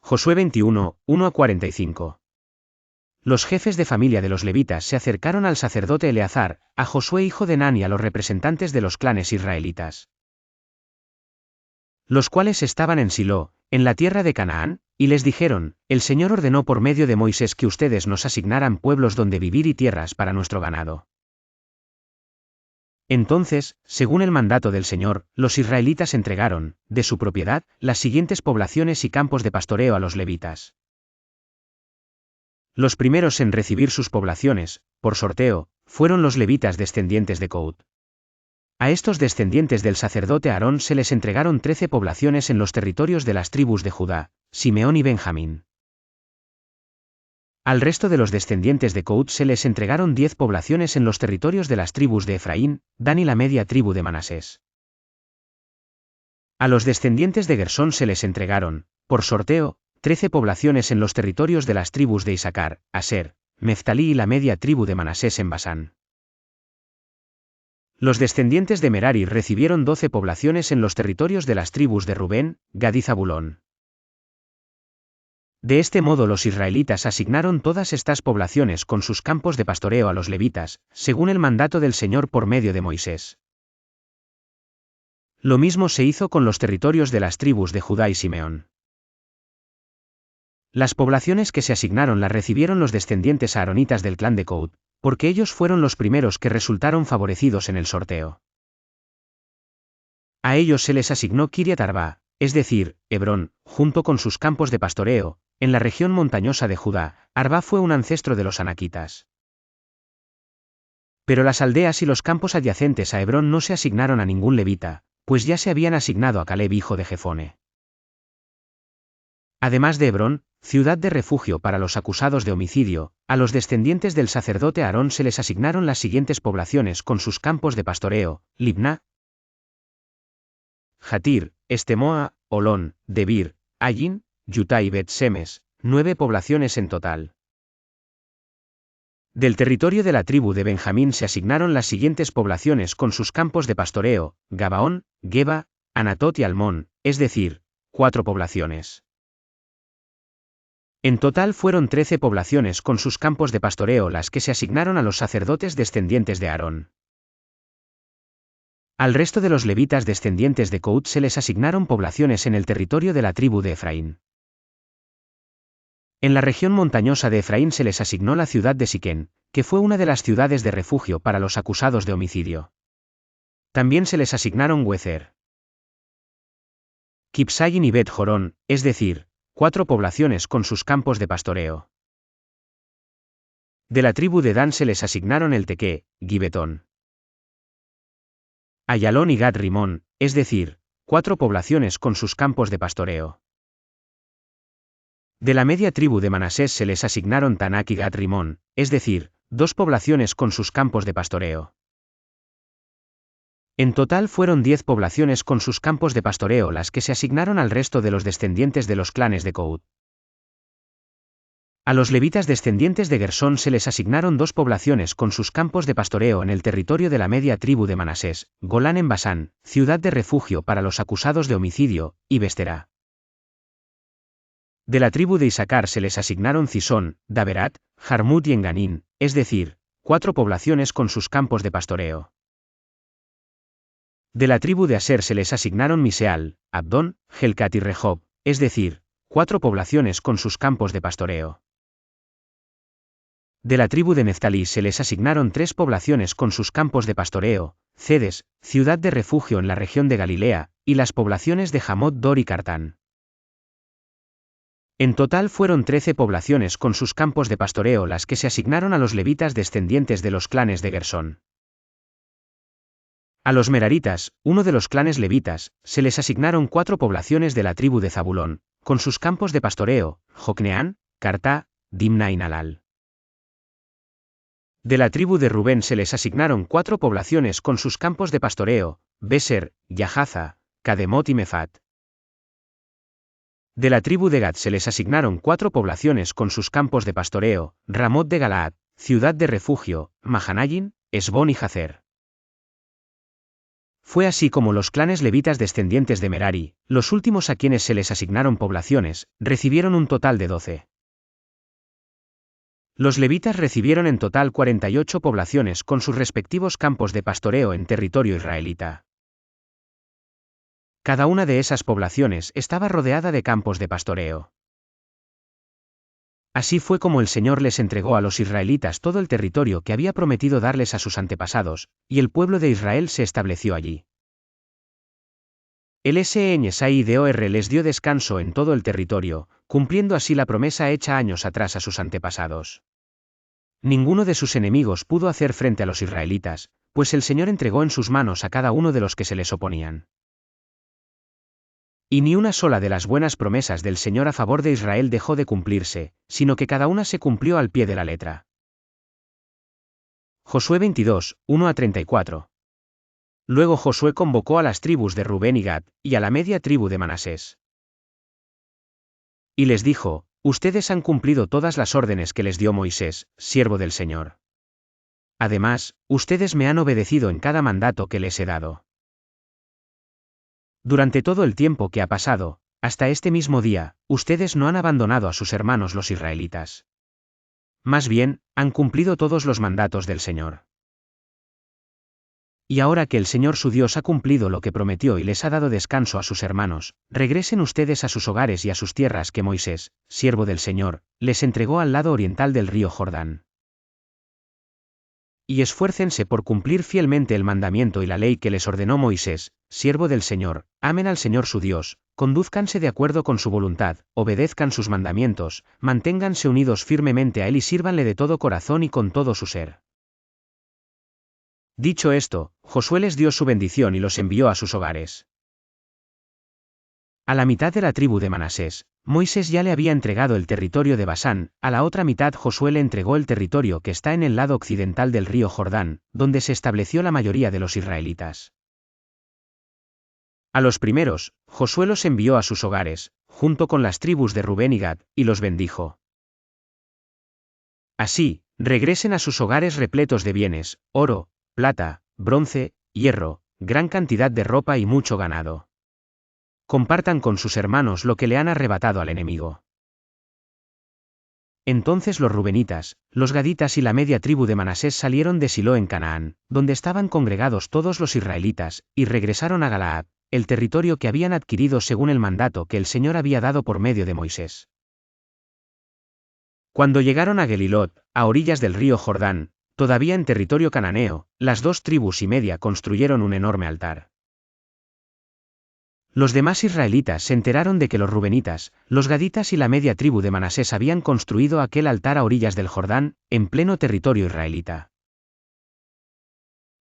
Josué 21, 1-45. Los jefes de familia de los levitas se acercaron al sacerdote Eleazar, a Josué hijo de Nun y a los representantes de los clanes israelitas, los cuales estaban en Silo, en la tierra de Canaán, y les dijeron: El Señor ordenó por medio de Moisés que ustedes nos asignaran pueblos donde vivir y tierras para nuestro ganado. Entonces, según el mandato del Señor, los israelitas entregaron, de su propiedad, las siguientes poblaciones y campos de pastoreo a los levitas. Los primeros en recibir sus poblaciones, por sorteo, fueron los levitas descendientes de Coat. A estos descendientes del sacerdote Aarón se les entregaron 13 poblaciones en los territorios de las tribus de Judá, Simeón y Benjamín. Al resto de los descendientes de Coat se les entregaron 10 poblaciones en los territorios de las tribus de Efraín, Dan y la media tribu de Manasés. A los descendientes de Gersón se les entregaron, por sorteo, 13 poblaciones en los territorios de las tribus de Isaacar, Aser, Neftalí y la media tribu de Manasés en Basán. Los descendientes de Merari recibieron 12 poblaciones en los territorios de las tribus de Rubén, Gad y Zabulón. De este modo los israelitas asignaron todas estas poblaciones con sus campos de pastoreo a los levitas, según el mandato del Señor por medio de Moisés. Lo mismo se hizo con los territorios de las tribus de Judá y Simeón. Las poblaciones que se asignaron las recibieron los descendientes aaronitas del clan de Coat, porque ellos fueron los primeros que resultaron favorecidos en el sorteo. A ellos se les asignó Kiriat Arba, es decir, Hebrón, junto con sus campos de pastoreo, en la región montañosa de Judá. Arba fue un ancestro de los anaquitas. Pero las aldeas y los campos adyacentes a Hebrón no se asignaron a ningún levita, pues ya se habían asignado a Caleb hijo de Jefone. Además de Hebrón, ciudad de refugio para los acusados de homicidio, a los descendientes del sacerdote Aarón se les asignaron las siguientes poblaciones con sus campos de pastoreo: Libná, Jatir, Estemoa, Olón, Debir, Ayin, Yutá y Bet-Semes, 9 poblaciones en total. Del territorio de la tribu de Benjamín se asignaron las siguientes poblaciones con sus campos de pastoreo: Gabaón, Geba, Anatot y Almón, es decir, 4 poblaciones. En total fueron 13 poblaciones con sus campos de pastoreo las que se asignaron a los sacerdotes descendientes de Aarón. Al resto de los levitas descendientes de Coat se les asignaron poblaciones en el territorio de la tribu de Efraín. En la región montañosa de Efraín se les asignó la ciudad de Siquén, que fue una de las ciudades de refugio para los acusados de homicidio. También se les asignaron Huezer, Kibsayin y Bet-Jorón, es decir, 4 poblaciones con sus campos de pastoreo. De la tribu de Dan se les asignaron el Tequé, Gibetón, Ayalón y Gad Rimón, es decir, 4 poblaciones con sus campos de pastoreo. De la media tribu de Manasés se les asignaron Tanak y Gad Rimón, es decir, 2 poblaciones con sus campos de pastoreo. En total fueron 10 poblaciones con sus campos de pastoreo las que se asignaron al resto de los descendientes de los clanes de Coat. A los levitas descendientes de Gersón se les asignaron 2 poblaciones con sus campos de pastoreo en el territorio de la media tribu de Manasés: Golán en Basán, ciudad de refugio para los acusados de homicidio, y Besterá. De la tribu de Isaacar se les asignaron Cisón, Daberat, Jarmut y Enganín, es decir, 4 poblaciones con sus campos de pastoreo. De la tribu de Aser se les asignaron Miseal, Abdón, Helcat y Rehob, es decir, 4 poblaciones con sus campos de pastoreo. De la tribu de Neftalí se les asignaron 3 poblaciones con sus campos de pastoreo: Cedes, ciudad de refugio en la región de Galilea, y las poblaciones de Jamot, Dor y Cartán. En total fueron 13 poblaciones con sus campos de pastoreo las que se asignaron a los levitas descendientes de los clanes de Gersón. A los meraritas, uno de los clanes levitas, se les asignaron 4 poblaciones de la tribu de Zabulón, con sus campos de pastoreo: Jocneán, Cartá, Dimna y Nalal. De la tribu de Rubén se les asignaron 4 poblaciones con sus campos de pastoreo: Beser, Yahaza, Cademot y Mefat. De la tribu de Gad se les asignaron 4 poblaciones con sus campos de pastoreo: Ramot de Galaad, ciudad de refugio, Mahanayin, Esbón y Jazer. Fue así como los clanes levitas descendientes de Merari, los últimos a quienes se les asignaron poblaciones, recibieron un total de 12. Los levitas recibieron en total 48 poblaciones con sus respectivos campos de pastoreo en territorio israelita. Cada una de esas poblaciones estaba rodeada de campos de pastoreo. Así fue como el Señor les entregó a los israelitas todo el territorio que había prometido darles a sus antepasados, y el pueblo de Israel se estableció allí. El SNSIDOR les dio descanso en todo el territorio, cumpliendo así la promesa hecha años atrás a sus antepasados. Ninguno de sus enemigos pudo hacer frente a los israelitas, pues el Señor entregó en sus manos a cada uno de los que se les oponían. Y ni una sola de las buenas promesas del Señor a favor de Israel dejó de cumplirse, sino que cada una se cumplió al pie de la letra. Josué 22, 1-34. Luego Josué convocó a las tribus de Rubén y Gad, y a la media tribu de Manasés. Y les dijo: ustedes han cumplido todas las órdenes que les dio Moisés, siervo del Señor. Además, ustedes me han obedecido en cada mandato que les he dado. Durante todo el tiempo que ha pasado, hasta este mismo día, ustedes no han abandonado a sus hermanos los israelitas. Más bien, han cumplido todos los mandatos del Señor. Y ahora que el Señor su Dios ha cumplido lo que prometió y les ha dado descanso a sus hermanos, regresen ustedes a sus hogares y a sus tierras que Moisés, siervo del Señor, les entregó al lado oriental del río Jordán. Y esfuércense por cumplir fielmente el mandamiento y la ley que les ordenó Moisés, siervo del Señor, amen al Señor su Dios, condúzcanse de acuerdo con su voluntad, obedezcan sus mandamientos, manténganse unidos firmemente a Él y sírvanle de todo corazón y con todo su ser. Dicho esto, Josué les dio su bendición y los envió a sus hogares. A la mitad de la tribu de Manasés, Moisés ya le había entregado el territorio de Basán, a la otra mitad Josué le entregó el territorio que está en el lado occidental del río Jordán, donde se estableció la mayoría de los israelitas. A los primeros, Josué los envió a sus hogares, junto con las tribus de Rubén y Gad, y los bendijo. Así, regresen a sus hogares repletos de bienes, oro, plata, bronce, hierro, gran cantidad de ropa y mucho ganado. Compartan con sus hermanos lo que le han arrebatado al enemigo. Entonces los rubenitas, los gaditas y la media tribu de Manasés salieron de Silo en Canaán, donde estaban congregados todos los israelitas, y regresaron a Galaad, el territorio que habían adquirido según el mandato que el Señor había dado por medio de Moisés. Cuando llegaron a Gelilot, a orillas del río Jordán, todavía en territorio cananeo, las dos tribus y media construyeron un enorme altar. Los demás israelitas se enteraron de que los rubenitas, los gaditas y la media tribu de Manasés habían construido aquel altar a orillas del Jordán, en pleno territorio israelita.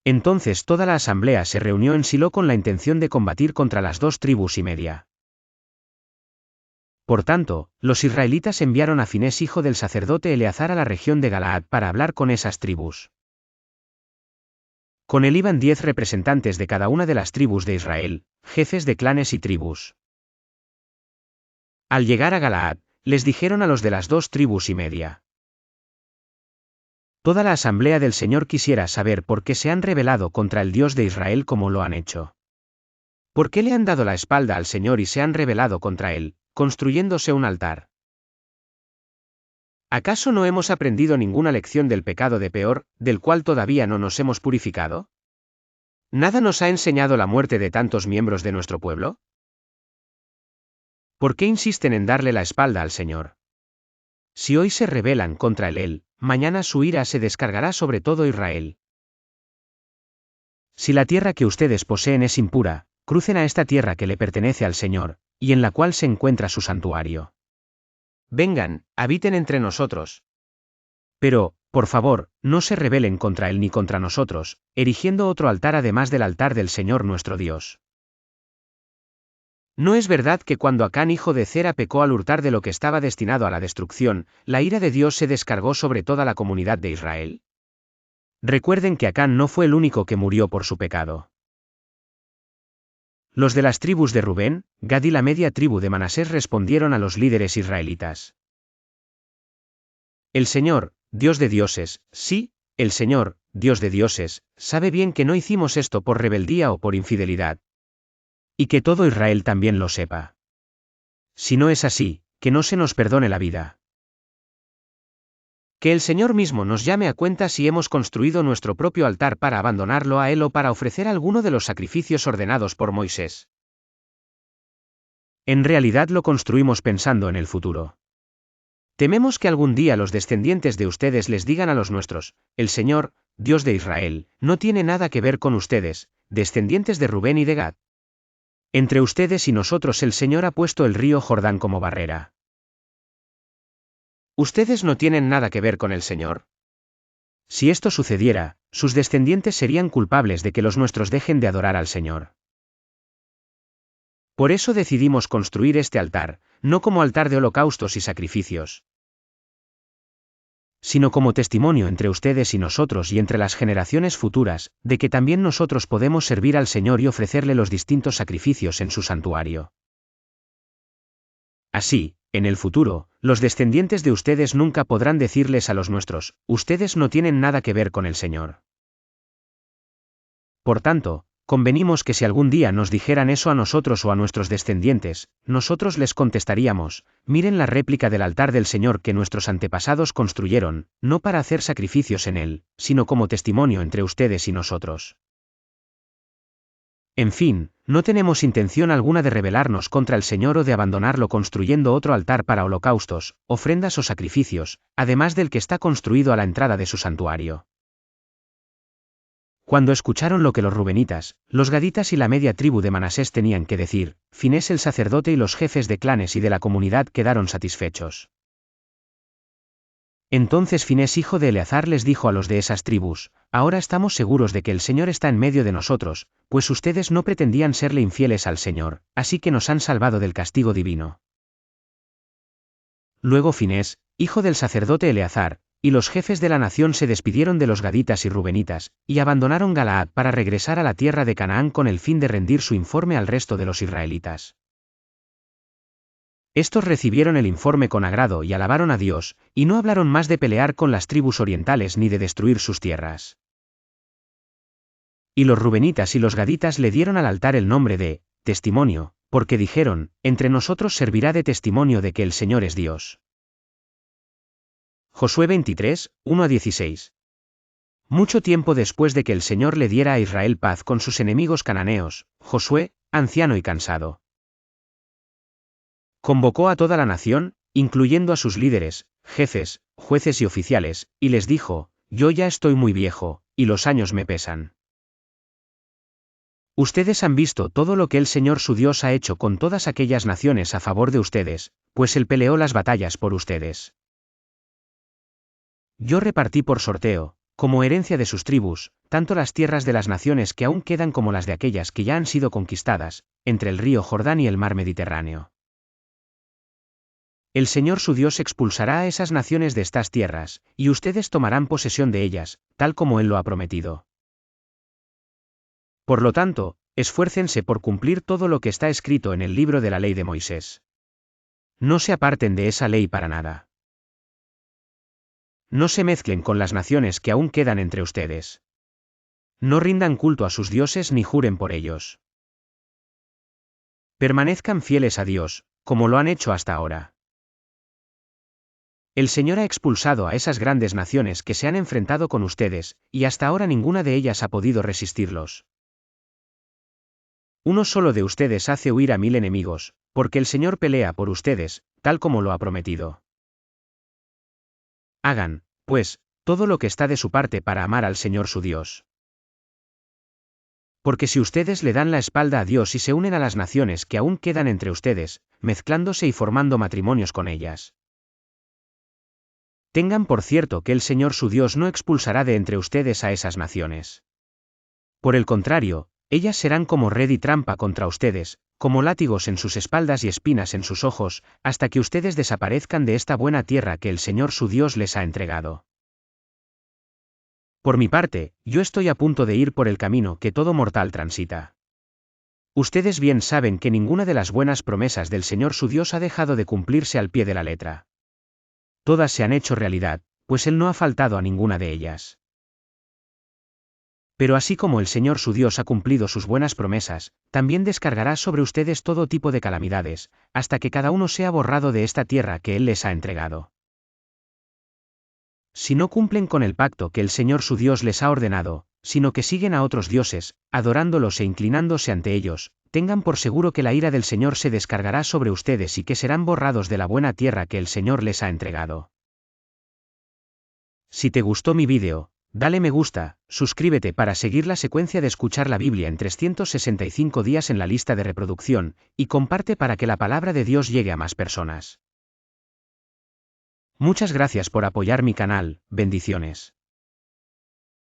Entonces toda la asamblea se reunió en Silo con la intención de combatir contra las dos tribus y media. Por tanto, los israelitas enviaron a Finés hijo del sacerdote Eleazar a la región de Galaad para hablar con esas tribus. Con él iban 10 representantes de cada una de las tribus de Israel, jefes de clanes y tribus. Al llegar a Galaad, les dijeron a los de las dos tribus y media: toda la asamblea del Señor quisiera saber por qué se han rebelado contra el Dios de Israel como lo han hecho. ¿Por qué le han dado la espalda al Señor y se han rebelado contra él, construyéndose un altar? ¿Acaso no hemos aprendido ninguna lección del pecado de Peor, del cual todavía no nos hemos purificado? ¿Nada nos ha enseñado la muerte de tantos miembros de nuestro pueblo? ¿Por qué insisten en darle la espalda al Señor? Si hoy se rebelan contra él, mañana su ira se descargará sobre todo Israel. Si la tierra que ustedes poseen es impura, crucen a esta tierra que le pertenece al Señor, y en la cual se encuentra su santuario. Vengan, habiten entre nosotros. Pero, por favor, no se rebelen contra él ni contra nosotros, erigiendo otro altar además del altar del Señor nuestro Dios. ¿No es verdad que cuando Acán hijo de Zera pecó al hurtar de lo que estaba destinado a la destrucción, la ira de Dios se descargó sobre toda la comunidad de Israel? Recuerden que Acán no fue el único que murió por su pecado. Los de las tribus de Rubén, Gad y la media tribu de Manasés respondieron a los líderes israelitas: el Señor, Dios de dioses, sí, el Señor, Dios de dioses, sabe bien que no hicimos esto por rebeldía o por infidelidad. Y que todo Israel también lo sepa. Si no es así, que no se nos perdone la vida. Que el Señor mismo nos llame a cuenta si hemos construido nuestro propio altar para abandonarlo a Él o para ofrecer alguno de los sacrificios ordenados por Moisés. En realidad lo construimos pensando en el futuro. Tememos que algún día los descendientes de ustedes les digan a los nuestros, el Señor, Dios de Israel, no tiene nada que ver con ustedes, descendientes de Rubén y de Gad. Entre ustedes y nosotros el Señor ha puesto el río Jordán como barrera. Ustedes no tienen nada que ver con el Señor. Si esto sucediera, sus descendientes serían culpables de que los nuestros dejen de adorar al Señor. Por eso decidimos construir este altar, no como altar de holocaustos y sacrificios, sino como testimonio entre ustedes y nosotros y entre las generaciones futuras, de que también nosotros podemos servir al Señor y ofrecerle los distintos sacrificios en su santuario. Así, en el futuro, los descendientes de ustedes nunca podrán decirles a los nuestros, ustedes no tienen nada que ver con el Señor. Por tanto, convenimos que si algún día nos dijeran eso a nosotros o a nuestros descendientes, nosotros les contestaríamos, miren la réplica del altar del Señor que nuestros antepasados construyeron, no para hacer sacrificios en él, sino como testimonio entre ustedes y nosotros. En fin, no tenemos intención alguna de rebelarnos contra el Señor o de abandonarlo construyendo otro altar para holocaustos, ofrendas o sacrificios, además del que está construido a la entrada de su santuario. Cuando escucharon lo que los rubenitas, los gaditas y la media tribu de Manasés tenían que decir, Finés el sacerdote y los jefes de clanes y de la comunidad quedaron satisfechos. Entonces Finés hijo de Eleazar les dijo a los de esas tribus, ahora estamos seguros de que el Señor está en medio de nosotros, pues ustedes no pretendían serle infieles al Señor, así que nos han salvado del castigo divino. Luego Finés, hijo del sacerdote Eleazar, y los jefes de la nación se despidieron de los gaditas y rubenitas, y abandonaron Galaad para regresar a la tierra de Canaán con el fin de rendir su informe al resto de los israelitas. Estos recibieron el informe con agrado y alabaron a Dios, y no hablaron más de pelear con las tribus orientales ni de destruir sus tierras. Y los rubenitas y los gaditas le dieron al altar el nombre de testimonio, porque dijeron, entre nosotros servirá de testimonio de que el Señor es Dios. Josué 23, 1-16. Mucho tiempo después de que el Señor le diera a Israel paz con sus enemigos cananeos, Josué, anciano y cansado, convocó a toda la nación, incluyendo a sus líderes, jefes, jueces y oficiales, y les dijo, yo ya estoy muy viejo, y los años me pesan. Ustedes han visto todo lo que el Señor su Dios ha hecho con todas aquellas naciones a favor de ustedes, pues Él peleó las batallas por ustedes. Yo repartí por sorteo, como herencia de sus tribus, tanto las tierras de las naciones que aún quedan como las de aquellas que ya han sido conquistadas, entre el río Jordán y el mar Mediterráneo. El Señor su Dios expulsará a esas naciones de estas tierras, y ustedes tomarán posesión de ellas, tal como Él lo ha prometido. Por lo tanto, esfuércense por cumplir todo lo que está escrito en el libro de la ley de Moisés. No se aparten de esa ley para nada. No se mezclen con las naciones que aún quedan entre ustedes. No rindan culto a sus dioses ni juren por ellos. Permanezcan fieles a Dios, como lo han hecho hasta ahora. El Señor ha expulsado a esas grandes naciones que se han enfrentado con ustedes, y hasta ahora ninguna de ellas ha podido resistirlos. Uno solo de ustedes hace huir a 1000 enemigos, porque el Señor pelea por ustedes, tal como lo ha prometido. Hagan, pues, todo lo que está de su parte para amar al Señor su Dios. Porque si ustedes le dan la espalda a Dios y se unen a las naciones que aún quedan entre ustedes, mezclándose y formando matrimonios con ellas, tengan por cierto que el Señor su Dios no expulsará de entre ustedes a esas naciones. Por el contrario, ellas serán como red y trampa contra ustedes, como látigos en sus espaldas y espinas en sus ojos, hasta que ustedes desaparezcan de esta buena tierra que el Señor su Dios les ha entregado. Por mi parte, yo estoy a punto de ir por el camino que todo mortal transita. Ustedes bien saben que ninguna de las buenas promesas del Señor su Dios ha dejado de cumplirse al pie de la letra. Todas se han hecho realidad, pues Él no ha faltado a ninguna de ellas. Pero así como el Señor su Dios ha cumplido sus buenas promesas, también descargará sobre ustedes todo tipo de calamidades, hasta que cada uno sea borrado de esta tierra que Él les ha entregado. Si no cumplen con el pacto que el Señor su Dios les ha ordenado, sino que siguen a otros dioses, adorándolos e inclinándose ante ellos, tengan por seguro que la ira del Señor se descargará sobre ustedes y que serán borrados de la buena tierra que el Señor les ha entregado. Si te gustó mi vídeo, dale me gusta, suscríbete para seguir la secuencia de escuchar la Biblia en 365 días en la lista de reproducción, y comparte para que la palabra de Dios llegue a más personas. Muchas gracias por apoyar mi canal, bendiciones.